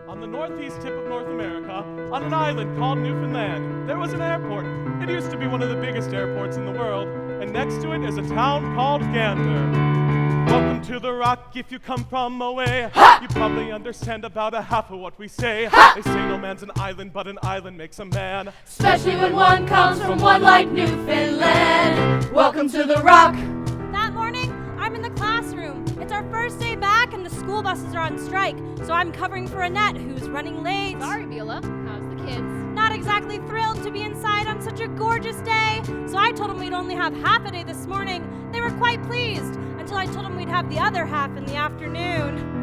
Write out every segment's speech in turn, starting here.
On the northeast tip of North America, on an island called Newfoundland, there was an airport. It used to be one of the biggest airports in the world, and next to it is a town called Gander. Welcome to the Rock if you come from away. You probably understand about a half of what we say. They say no man's an island, but an island makes a man. Especially when one comes from one like Newfoundland. Welcome to the Rock. That morning, I'm in the classroom. It's our first day back and the school buses are on strike, so I'm covering for Annette, who's running late. Sorry, Beulah. How's the kids? Not exactly thrilled to be inside on such a gorgeous day, so I told them we'd only have half a day this morning. They were quite pleased, until I told them we'd have the other half in the afternoon.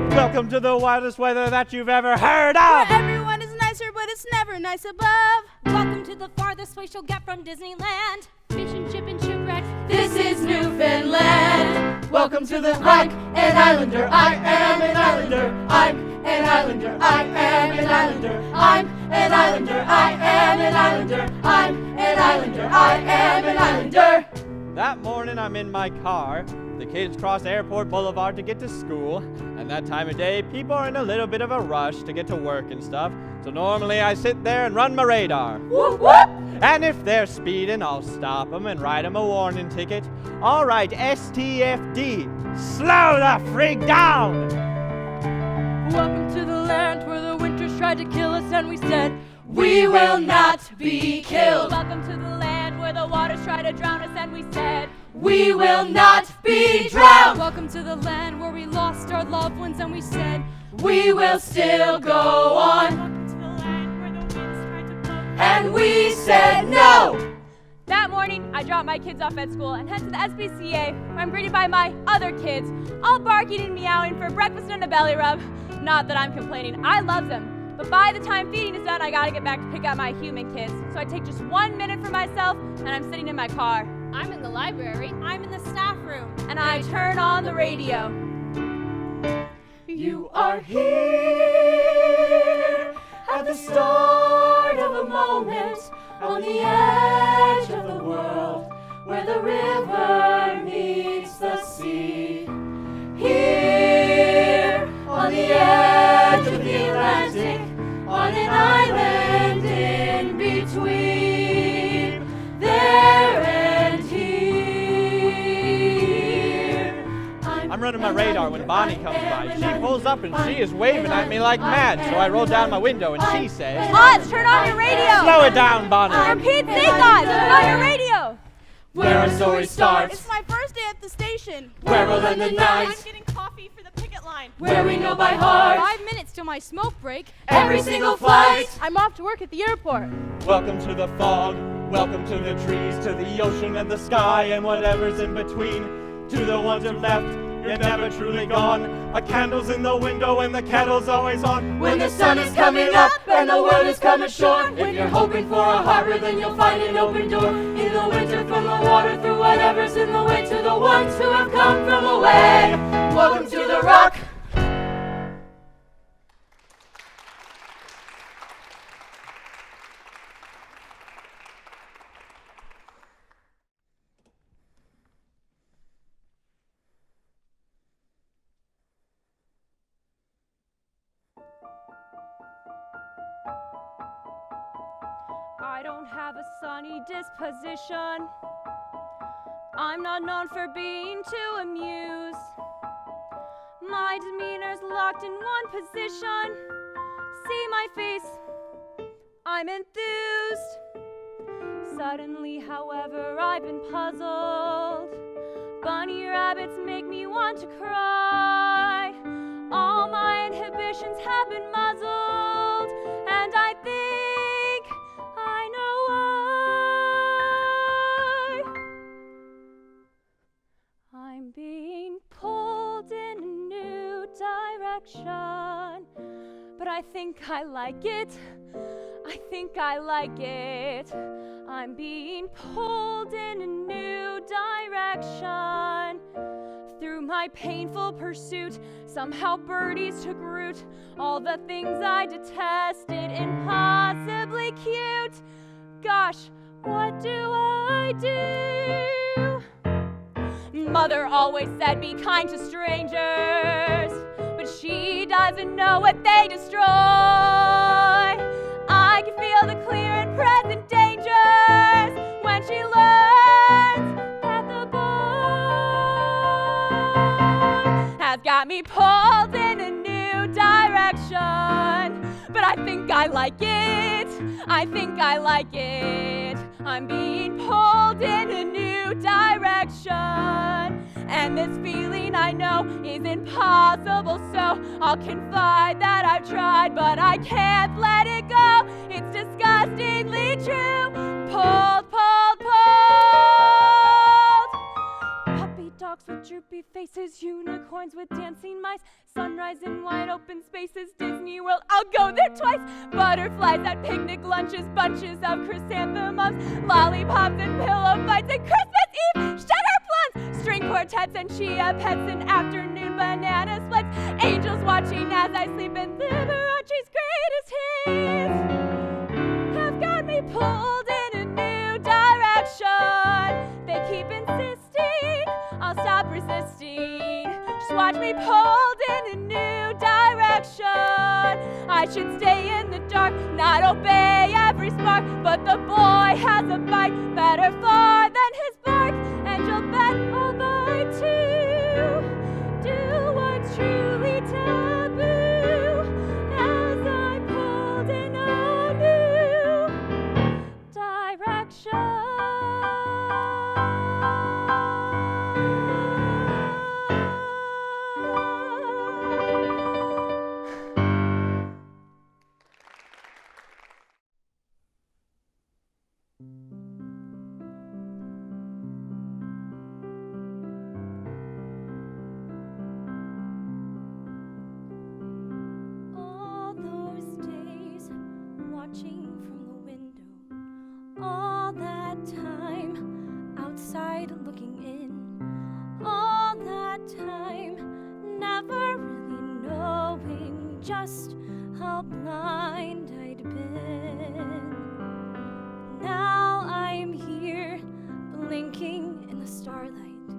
Welcome to the wildest weather that you've ever heard of! Where everyone is nicer, but it's never nice above. Welcome to the farthest place you'll get from Disneyland. Fish and chip and shipwreck. This is Newfoundland. Welcome to the Rock. An islander, I am an islander. I'm an islander, I am an islander. I'm an islander, I am an islander. I'm an islander, I am an islander. That morning I'm in my car. The kids cross Airport Boulevard to get to school, and that time of day people are in a little bit of a rush to get to work and stuff, so normally I sit there and run my radar. Whoop whoop! And if they're speeding, I'll stop them and write them a warning ticket. All right, STFD, slow the freak down! Welcome to the land where the winters tried to kill us and we said, we will not be killed. Welcome to the land where the waters try to drown us and we said, we will not be drowned. Welcome to the land where we lost our loved ones and we said, we will still go on. welcome to the land where the winds tried to blow. And we said no. That morning, I dropped my kids off at school and head to the SPCA, where I'm greeted by my other kids, all barking and meowing for breakfast and a belly rub. Not that I'm complaining, I love them. But by the time feeding is done, I gotta get back to pick up my human kids. So I take just 1 minute for myself, and I'm sitting in my car. I'm in the library. I'm in the staff room. And I turn on the radio. You are here at the start of a moment on the edge of the world where the river meets the sea. Here on the edge of the Atlantic, on an island in between there and here. I'm running my radar when Bonnie comes by. She pulls up and she is waving at me like mad, so I roll down my window and she says, Oz, turn on your radio! slow it down, Bonnie! For Pete's sake, Oz, turn on your radio! Where our story starts, It's my first day at the station. where we'll end the night, I'm getting coffee for the picket line. where we know by heart 5 minutes till my smoke break. every single flight. I'm off to work at the airport. Welcome to the fog, welcome to the trees, to the ocean and the sky and whatever's in between. To the ones who left, you're never truly gone. A candle's in the window and the kettle's always on. When the sun is coming up and the world is coming short, if you're hoping for a harbor, then you'll find an open door. In the winter, from the water, through whatever's in the way, to the ones who have come from away. Welcome to the Rock. I don't have a sunny disposition. I'm not known for being too amused. My demeanor's locked in one position. See my face, I'm enthused. Suddenly, however, I've been puzzled. Bunny rabbits make me want to cry. All my inhibitions have been muzzled, and I think I know why. I'm being pulled in a new direction, but I think I like it. I think I like it. I'm being pulled in a new direction. Through my painful pursuit, somehow birdies took root. All the things I detested, impossibly cute. Gosh, what do I do? Mother always said be kind to strangers, but 'cause she doesn't know what they destroy. I can feel the clear and present dangers when she learns that the boy has got me pulled in a new direction. But I think I like it, I think I like it. I'm being pulled in a new direction. And this feeling I know is impossible, so I'll confide that I've tried, but I can't let it go. It's disgustingly true. Pulled, pulled, pulled. Puppy dogs with droopy faces, unicorns with dancing mice, sunrise in wide open spaces, Disney World, I'll go there twice. Butterflies at picnic lunches, bunches of chrysanthemums, lollipops and pillow fights, and Christmas Eve shutter plums, string quartets and chia pets, and afternoon banana splits, angels watching as I sleep, and Liberace's greatest hits have got me pulled in a new direction. They keep insisting I'll stop resisting. Just watch me pulled in a new direction. I should stay in the dark, not obey every spark, but the boy has a bite better far than his bark, and you'll bet I'll bite too. Do what's truly taboo as I pulled in a new direction. All those days watching from the window, all that time outside looking in, all that time never really knowing just how blind I'd been. Now I'm here blinking in the starlight.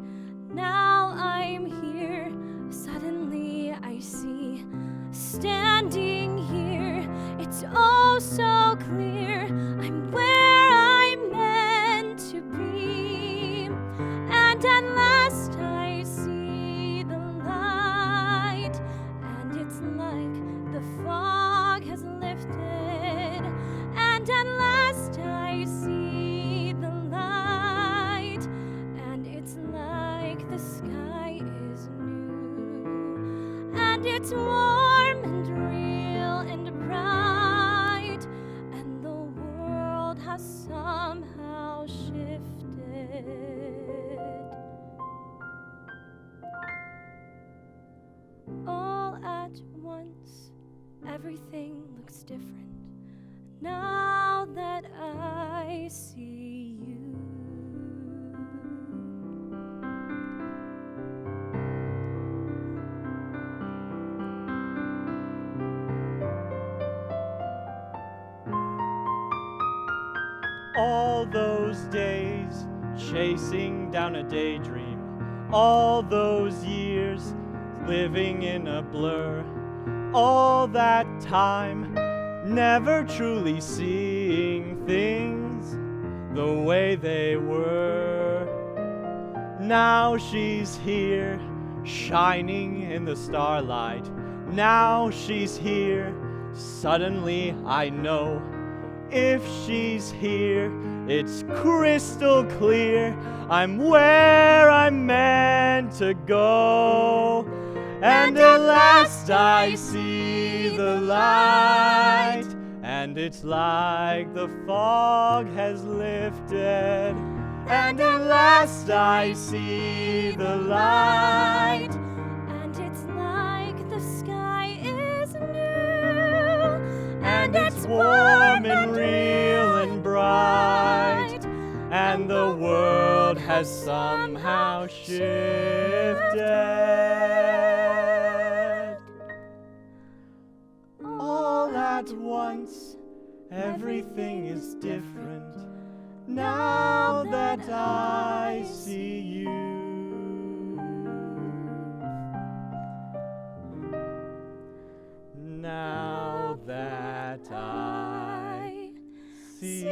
Now I'm here, suddenly I see, standing here, it's oh so clear, I'm where I'm meant to be. And at last I see the light, and it's like the fog has lifted. And at last I see the light, and it's like the sky is new. And it's warm and real and bright, and the world has somehow shifted. All at once, everything looks different now that I see you. All those days chasing down a daydream, all those years living in a blur, all that time never truly seeing things the way they were. Now she's here, shining in the starlight. Now she's here, suddenly I know. If she's here, it's crystal clear, I'm where I'm meant to go. And at last I see the light, and it's like the fog has lifted. And at last I see the light, And it's like the sky is new, and it's warm and real and bright, and the world has somehow shifted. All at once, everything is different now that I see you. now that I see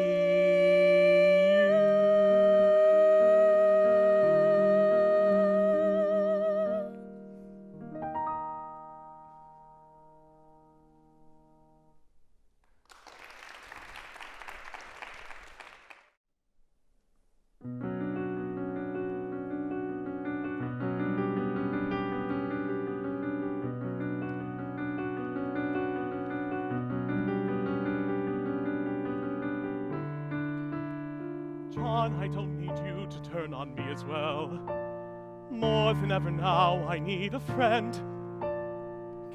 John, I don't need you to turn on me as well. More than ever now, I need a friend.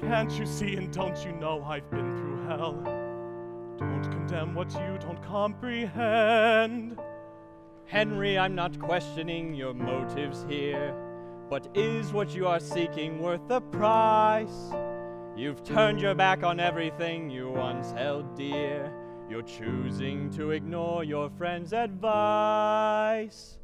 Can't you see and don't you know I've been through hell? Don't condemn what you don't comprehend. Henry, I'm not questioning your motives here, but is what you are seeking worth the price? You've turned your back on everything you once held dear. You're choosing to ignore your friend's advice.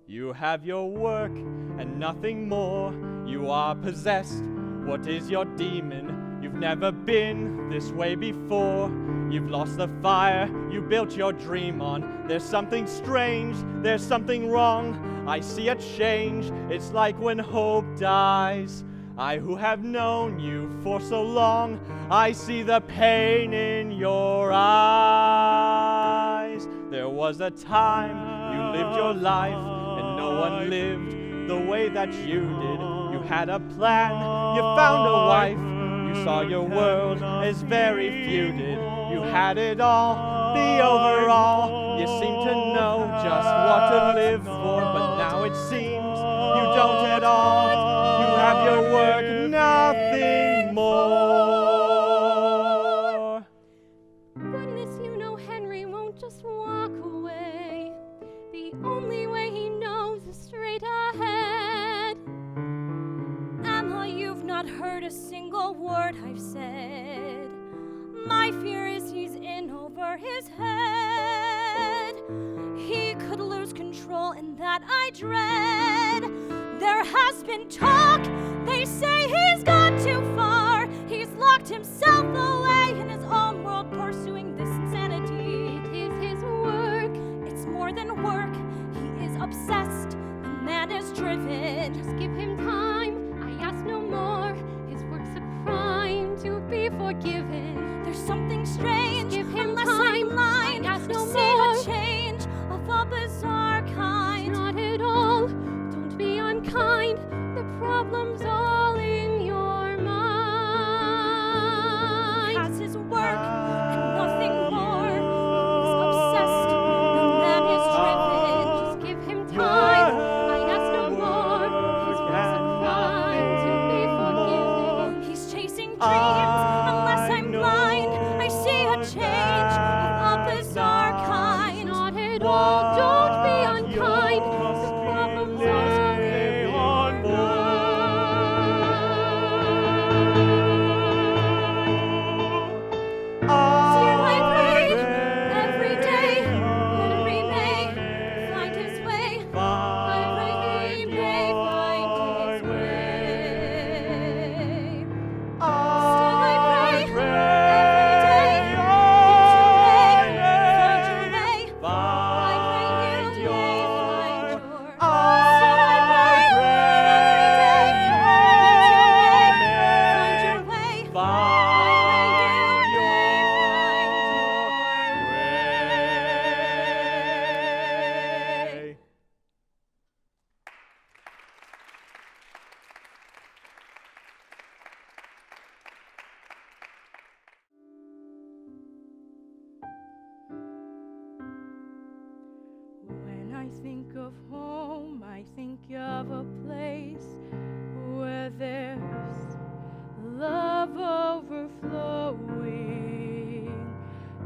You have your work and nothing more. You are possessed. What is your demon? You've never been this way before. You've lost the fire you built your dream on. There's something strange, there's something wrong. I see a change, it's like when hope dies. I who have known you for so long, I see the pain in your eyes. There was a time you lived your life and no one lived the way that you did. You had a plan, you found a wife, you saw your world as very few did. You had it all, the overall. You seem to know just what to live for, but now it seems you don't at all. You have your work, nothing more. Goodness, you know Henry won't just walk away. The only way he knows is straight ahead. Emma, you've not heard a single word I've said. My fear is he's in over his head. He could lose control, and that I dread. There has been talk, they say he's gone too far. He's locked himself away in his own world, pursuing this insanity. It is his work. It's more than work, he is obsessed, the man is driven. Just give him time, I ask no more. His work's a crime to be forgiven. There's something strange, Give him unless time, I'm blind I ask to no see more. a change of a bizarre kind. Not at all, don't be unkind. The problem's all in your mind. He has his work and nothing more. He's obsessed, the man is driven. Just give him time, I ask no more. His work's a crime to be forgiven. He's chasing dreams, unless I'm blind. I see a change of a bizarre kind. Not at all, don't be unkind. The problem's all in your Still I pray every day that he may find his way. I pray he may find his way. Still I pray every day that you may find your way. I pray you may find your. Still I pray every day that you may find your way. I pray you may find your way. When I think of home, I think of a place where there's love overflowing.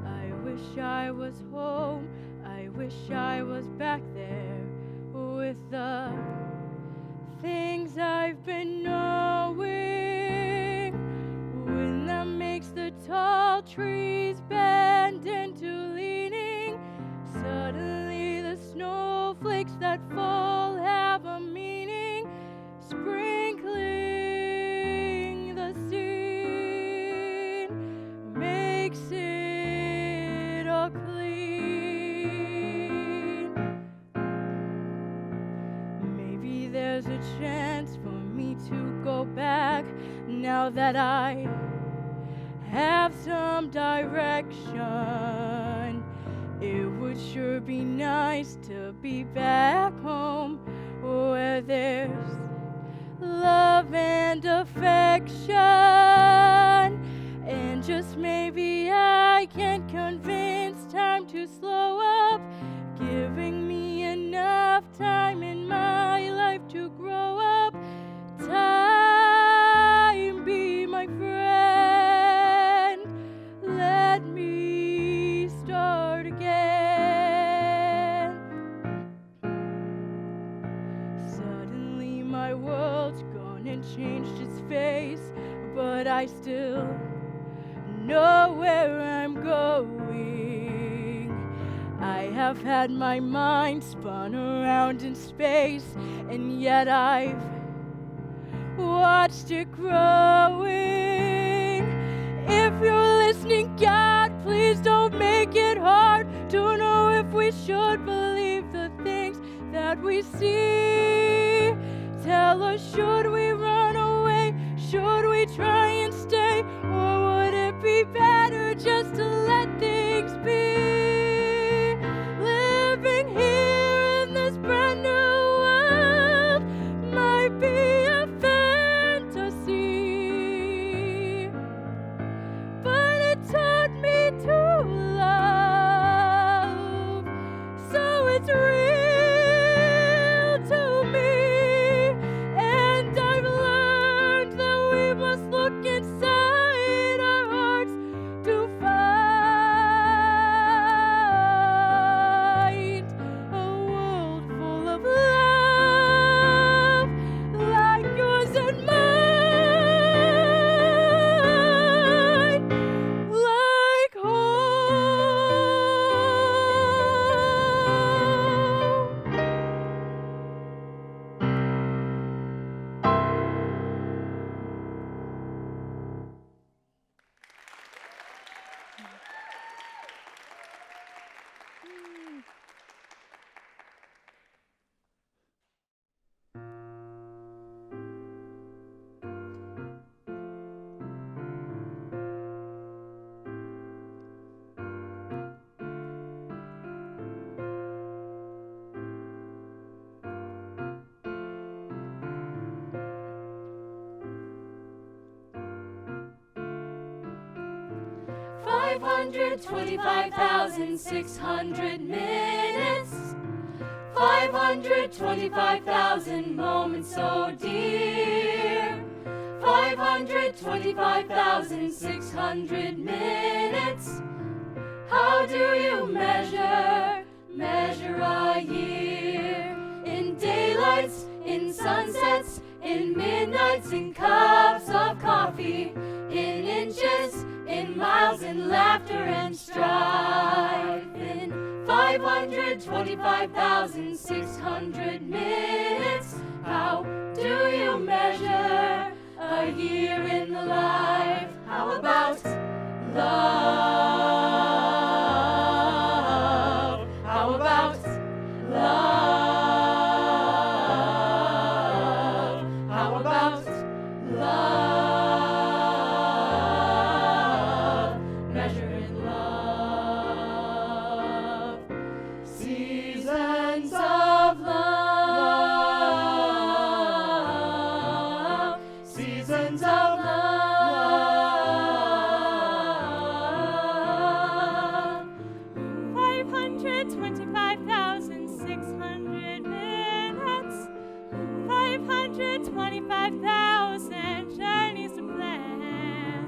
I wish I was home, I wish I was back there with the things I've been knowing. When that makes the tall trees bend into leaning, suddenly the snowflakes that fall have a meaning, sprinkling the scene. now that I have some direction, it would sure be nice to be back home where there's love and affection. And just maybe I can convince time to slow up, giving me enough time in my life to grow up. Time, be my friend, let me start again. Suddenly my world's gone and changed its face, but I still know where I'm going. I have had my mind spun around in space, and yet I've watched it growing. If you're listening, God, please don't make it hard to know if we should believe the things that we see. Tell us, should we run away? Should we try and stay? Or would it be better just to let things be? Living here in this brand new world might be a fantasy, but it taught me to love, so it's real to me. And I've learned that we must look inside our hearts to find a world full of love like yours and mine, like home. 525,600 minutes, 525,000 moments so dear, 525,600 minutes. How do you measure a year? In daylights, in sunsets, in midnights, in cups of coffee, in inches, in miles, in laughter and strife. In 525,600 minutes, how do you measure a year in the life? How about love? How about love? How about love? Measuring love. Seasons of love. Seasons of love. 525,600 minutes, 525,000 journeys to plan.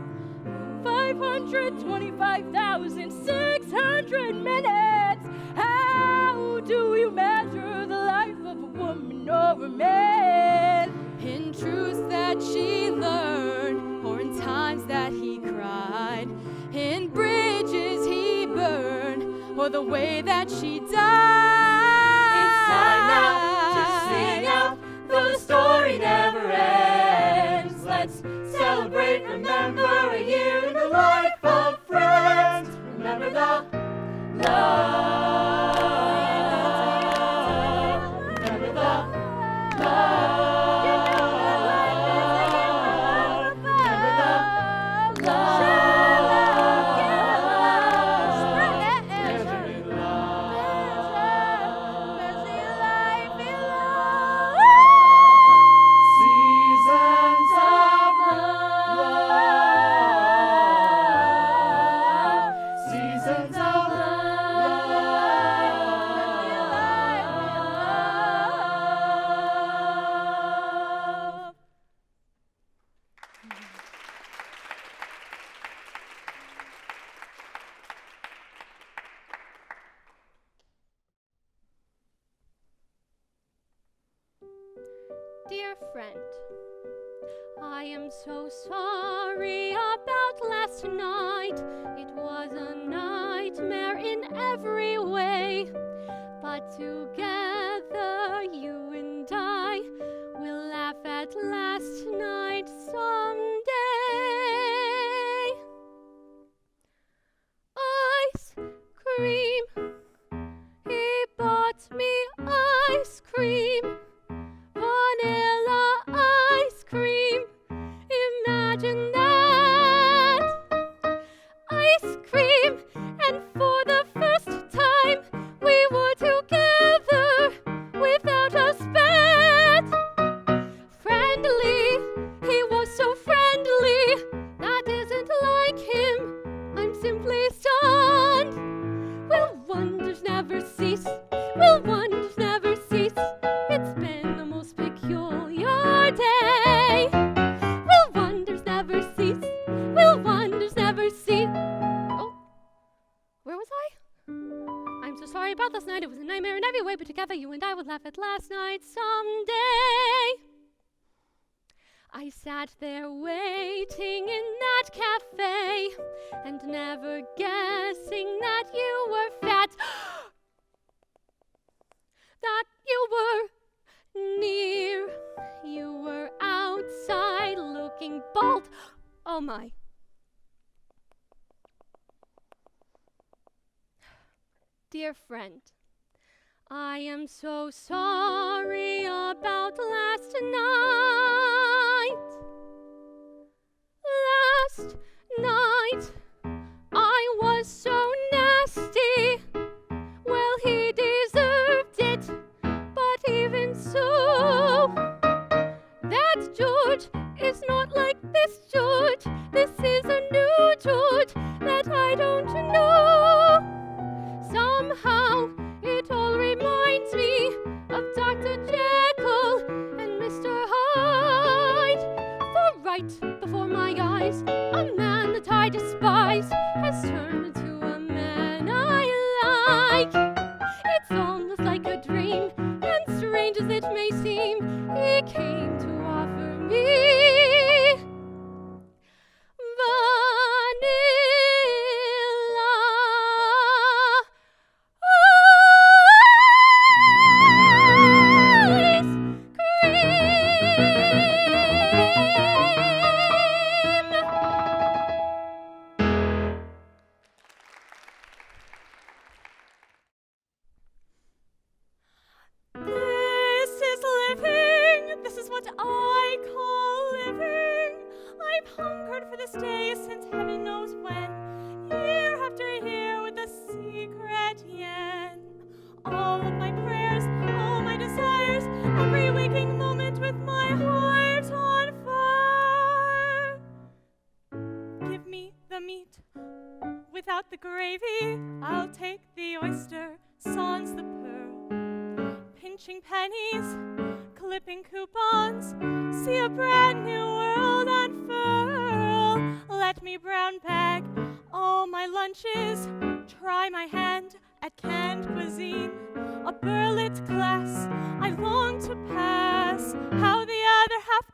525,600 minutes. How do you measure the life of a woman or a man? In truths that she learned, or in times that he cried, in bridges he burned, or the way that she died. It's time now to sing out, though the story never ends. Let's celebrate, remember a year in the life of friends. Remember the love. Remember the love. Remember friend, I am so sorry about last night. It was a nightmare in every way. But together, you and I will laugh at last night someday. Ice cream. He bought me ice cream. Vanilla ice cream. Imagine that. Ice cream. And for the first time, we were together without a spat. Friendly, he was so friendly. That isn't like him. I'm simply stunned. Will wonders never cease? Will wonders never cease? It's been the most peculiar day. Will wonders never cease? Will wonders never cease? Oh, where was I? I'm so sorry about last night. It was a nightmare in every way, but together you and I would laugh at last night someday. I sat there waiting in that cafe and never guessing that you were fat, that you were near, you were outside looking bald. Oh my. Dear friend, I am so sorry about last night. Last night, I was so nasty. Well, he deserved it, but even so, that George is not like this George. This is a new George that I don't know. Somehow, it all reminds me of Dr. Jekyll and Mr. Hyde. For right before my eyes, a man that I despise has turned into a man I like. It's almost like a dream, and strange as it may seem, he came to offer me without the gravy. I'll take the oyster, sans the pearl. Pinching pennies, clipping coupons, see a brand new world unfurl. Let me brown bag all my lunches, try my hand at canned cuisine. A burlet class I long to pass. How the other half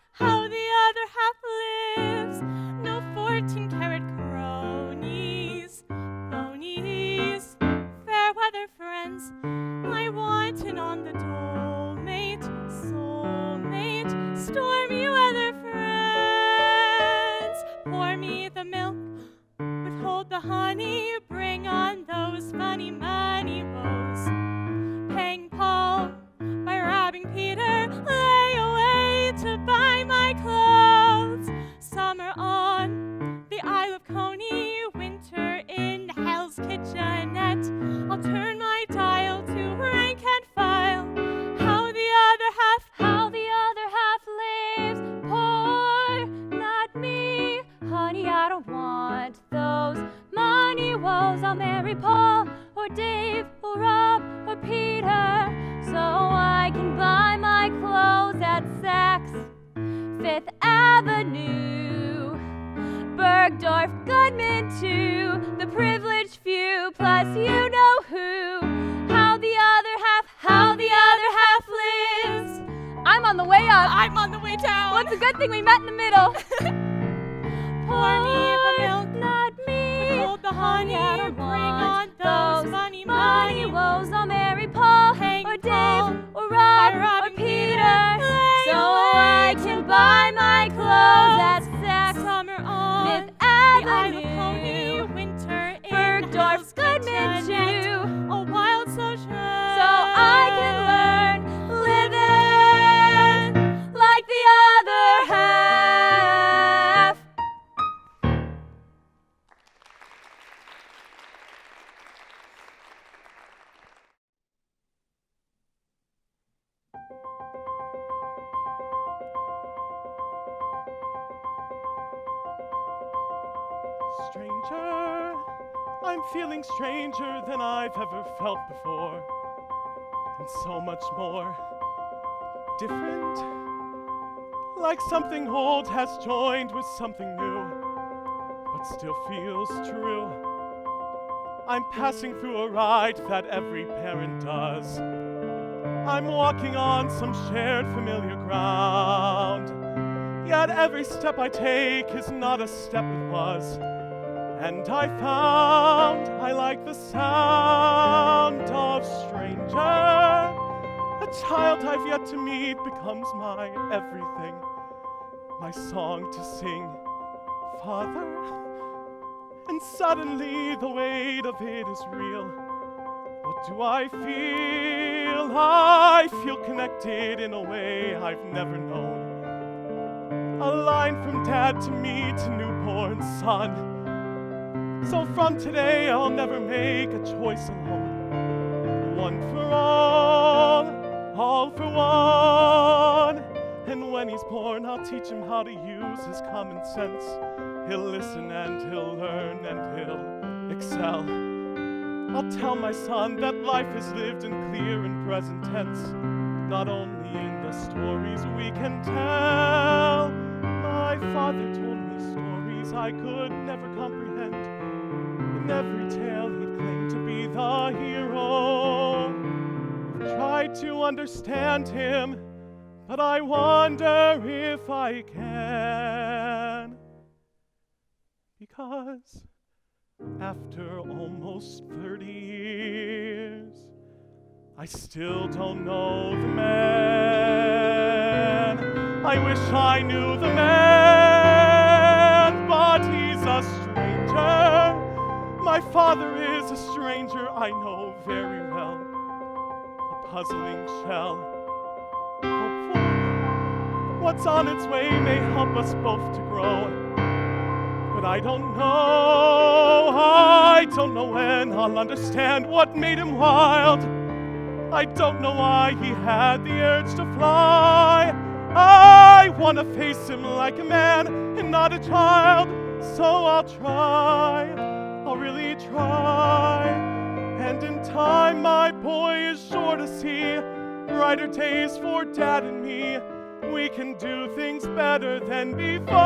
lives. No 14-karat cronies, bonies, fair weather friends. I want it on the dole-mate, soul-mate, stormy weather friends. Pour me the milk, withhold the honey, bring on those funny money woes. Paying Paul by robbing Peter, lay away to buy my clothes. Summer on the Isle of Coney, winter in Hell's Kitchenette. I'll turn my dial to rank and file. How the other half lives. Poor, not me. Honey, I don't want those money woes. I'll marry Paul or Dave or Rob or Peter, so I can buy my clothes at Saks, 5th Avenue, Bergdorf, Goodman too, the privileged few, plus you know who. How the other half lives. I'm on the way up. I'm on the way down. Well, it's a good thing we met in the middle. Pour me the milk, not me. withhold the honey, I don't bring want on those money woes. I'll marry Paul, Hank or Dave, Paul, or Rob, Rob or and Peter, Lay so away I can buy my clothes at Saks, summer on Fifth the Isle of Avenue, Pony, winter in Bergdorf's Hell's Goodman Kitchen, Shoe, a wild social, so I can learn living like the other half. Stranger, I'm feeling stranger than I've ever felt before. And so much more different. Like something old has joined with something new, but still feels true. I'm passing through a ride that every parent does. I'm walking on some shared familiar ground. Yet every step I take is not a step it was. And I found I like the sound of stranger. A child I've yet to meet becomes my everything, my song to sing, Father. And suddenly the weight of it is real. What do I feel? I feel connected in a way I've never known. A line from dad to me to newborn son. So from today I'll never make a choice alone. One for all for one. And when he's born, I'll teach him how to use his common sense. He'll listen and he'll learn and he'll excel. I'll tell my son that life is lived in clear and present tense, not only in the stories we can tell. My father told me stories I could never comprehend. In every tale he'd claim to be the hero. I've tried to understand him, but I wonder if I can. Because after almost 30 years, I still don't know the man. I wish I knew the man, but he's a stranger. My father is a stranger I know very well, a puzzling shell. Hopeful, what's on its way may help us both to grow. But I don't know when I'll understand what made him wild. I don't know why he had the urge to fly. I wanna face him like a man and not a child. So I'll try, I'll really try. And in time my boy is sure to see brighter days for Dad and me. We can do things better than before,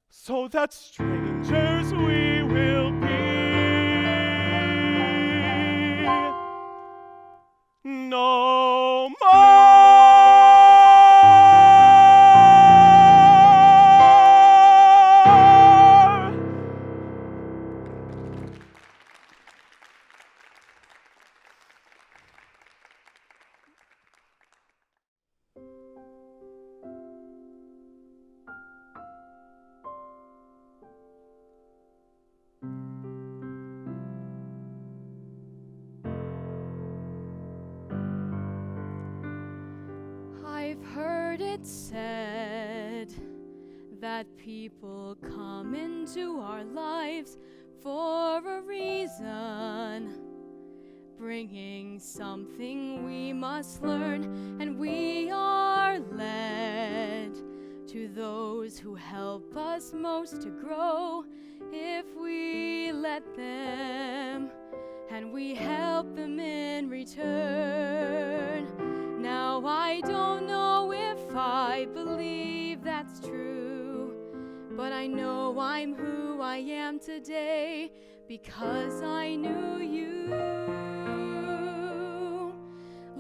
so that strangers we will be. No more. I've heard it said that people come into our lives for a reason, bringing something we must learn, and we are led to those who help us most to grow if we let them, and we help them in return. Now I don't know if I believe that's true, but I know I'm who I am today because I knew you.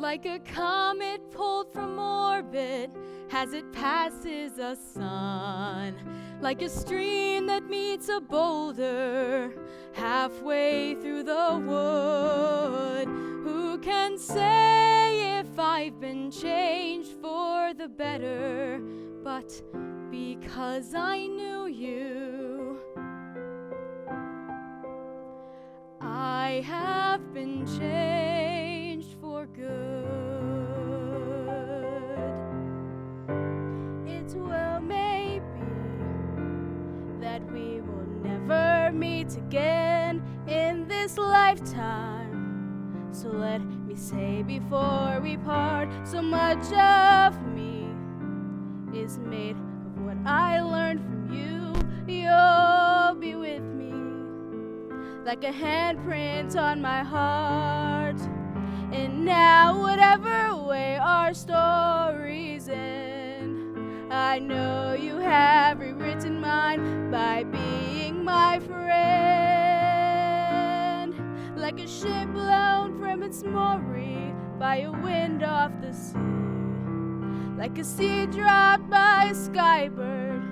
like a comet pulled from orbit as it passes a sun, like a stream that meets a boulder halfway through the wood. Who can say if I've been changed for the better? But because I knew you, I have been changed for good. It well may be that we will never meet again in this lifetime. So let me say before we part, so much of me is made of what I learned from you. You'll be with me like a handprint on my heart. And now whatever way our stories end, I know you have rewritten mine by being my friend. Like a ship blown from its mooring by a wind off the sea, like a seed dropped by a skybird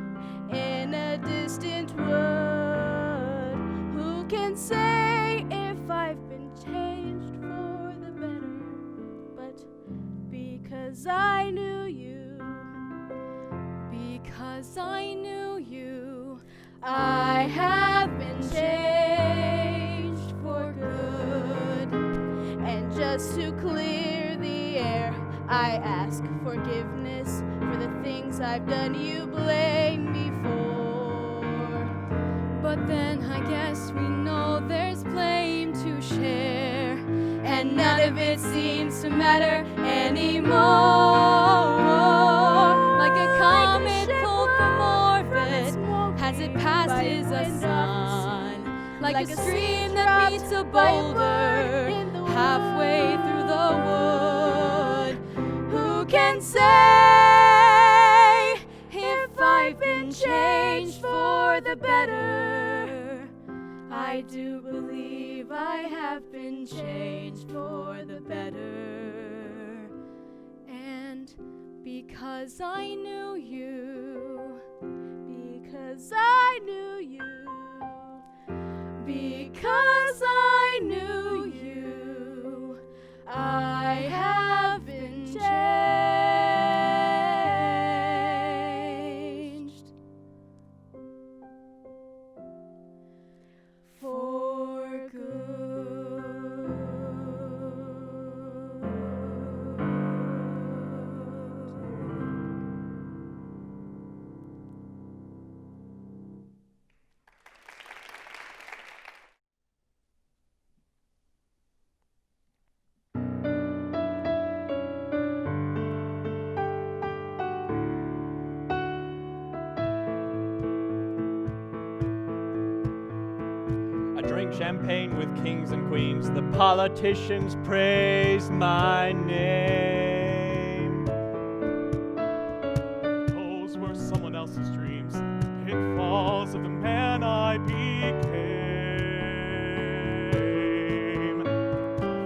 in a distant wood. Who can say if I've been changed for the better? But because I knew you, because I knew you, I have been changed for good. And just to clear the air, I ask forgiveness for the things I've done you blame me for. But then I guess we know there's blame to share, and none of it seems to matter anymore. Like a comet pulled from orbit as it passes a sun, like a stream that meets a boulder halfway through the wood. Who can say if I've been changed for the better? I do believe I have been changed for the better. And because I knew you, because I knew you, because I knew you, I have been changed for good. I drink champagne with kings and queens. The politicians praise my name. Those were someone else's dreams, pitfalls of the man I became.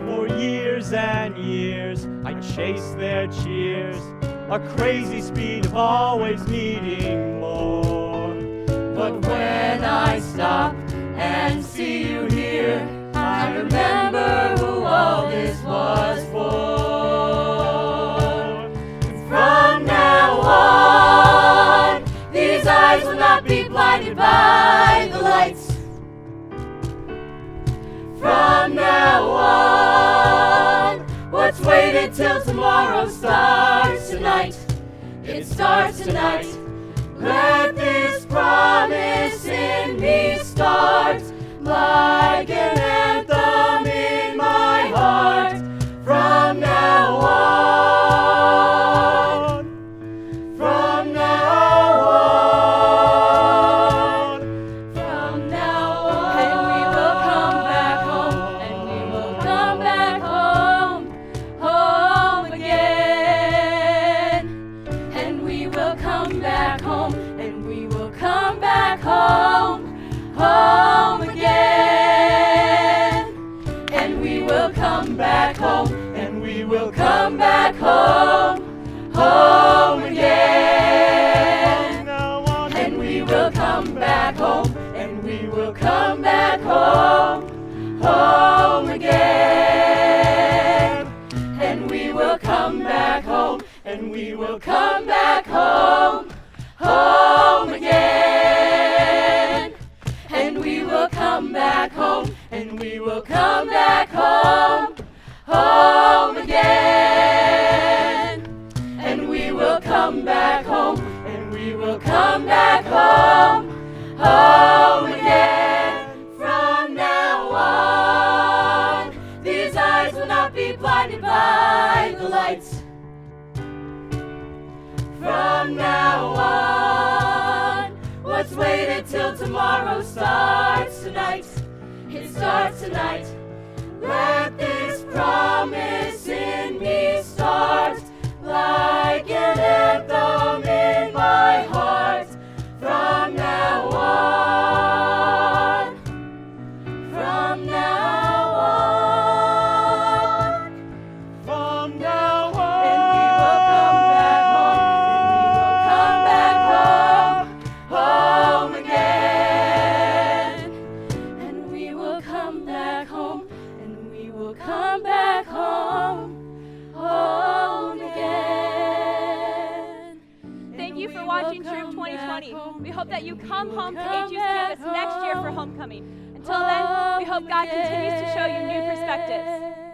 For years and years, I chased their cheers, a crazy speed of always needing more. But when I stop and see you here, I remember who all this was for. From now on, these eyes will not be blinded by the lights. From now on, what's waited till tomorrow starts tonight. It starts tonight. Let this promise in me start like an anthem in my heart. From now on, from now on, from now on. And we will come back home, and we will come back home, home again. And we will come back home, and we will come back home. come back home, and we will come back home, home again. And we will come back home, and we will come back home, home again. And we will come back home, and we will come back home, home again. And we will come back home, and we will come back home, home again. From now on, these eyes will not be blinded by the lights. From now on, what's waited till tomorrow starts tonight. It starts tonight. Let this promise in me start like an anthem in my heart. From now on, from now on, From now and we will come back home, home again. And we will come back home, and we will come back home, home again. Thank you for watching Troupe 2020. We hope that you come home to HU's campus next year for homecoming. Until then, we hope God continues to show you new perspectives.